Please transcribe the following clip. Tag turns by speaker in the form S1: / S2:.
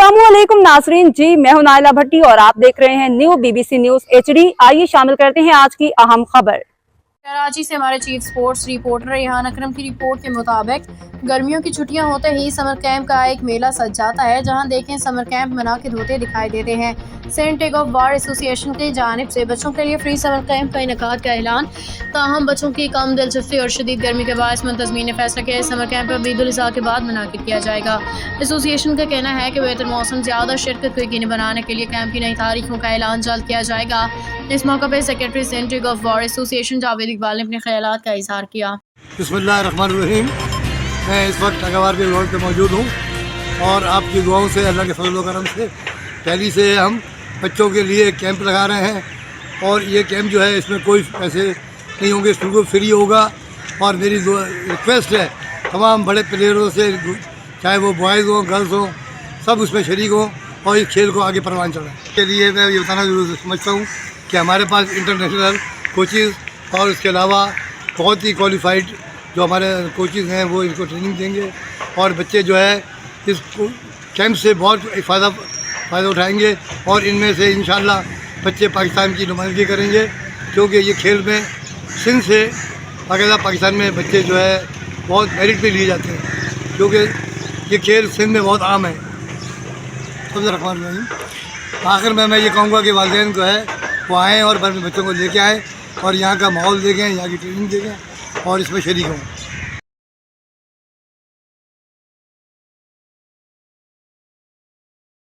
S1: अस्सलामुअलैकुम नाजरीन जी, मैं हूं नाइला भट्टी और आप देख रहे हैं न्यू BBC न्यूज HD। आइए शामिल करते हैं आज की अहम खबर।
S2: कराची से हमारे चीफ स्पोर्ट्स रिपोर्टर रेहान अकरम की रिपोर्ट के मुताबिक गर्मियों की छुट्टियां होते ही समर कैंप का एक मेला सज जाता है, जहां देखें समर कैंप मुनाकिद होते दिखाई देते हैं। सेंट टेग ऑफ वार एसोसिएशन की जानिब से बच्चों के लिए फ्री समर कैंप का इनेकाद का ऐलान। ताहम बच्चों की कम दिलचस्पी और शदीद गर्मी के बायस मुंतज़मीन ने फैसला किया समर कैंप ईद उल अज़हा के बाद मुनाकिद किया जाएगा। एसोसिएशन का कहना है कि बेहतर मौसम ज़्यादा शिरकत को यकीनी बनाने के लिए कैंप की नई तारीखों का ऐलान जल्द किया जाएगा। इस मौके पर सेक्रेटरी सेंट tug of war association Javed Iqbal ने अपने ख्यालात का इजहार किया।
S3: बिस्मिल्लाहिर्रहमानिर्रहीम। मैं इस वक्त अगवार के रोड पर मौजूद हूँ और आपकी दुआओं से, अल्लाह के फजल व करम से पहली से हम बच्चों के लिए कैंप लगा रहे हैं। और ये कैंप जो है इसमें कोई पैसे नहीं होंगे, बिल्कुल फ्री होगा। और मेरी रिक्वेस्ट है तमाम बड़े प्लेयरों से, चाहे वो बॉयज़ हों गर्ल्स हों, सब उसमें शरीक हों और इस खेल को आगे परवान चढ़ाएं। के लिए मैं ये बताना जरूर समझता हूँ कि हमारे पास इंटरनेशनल कोचेज़ और इसके अलावा बहुत ही क्वालिफाइड जो हमारे कोचेज़ हैं वो इनको ट्रेनिंग देंगे और बच्चे जो है इस कैंप से बहुत फ़ायदा उठाएंगे और इनमें से इंशाल्लाह बच्चे पाकिस्तान की नुमाइंदगी करेंगे, क्योंकि ये खेल में सिंध से बाकायदा पाकिस्तान में बच्चे जो है बहुत मेरिट पे लिए जाते हैं, क्योंकि ये खेल सिंध में बहुत आम है। आखिर में मैं ये कहूँगा कि वालिदैन को है वो आएँ और अपने बच्चों को लेके आएँ और यहाँ का माहौल देखें, यहाँ की ट्रेनिंग देखें और इसमें शरीक हों।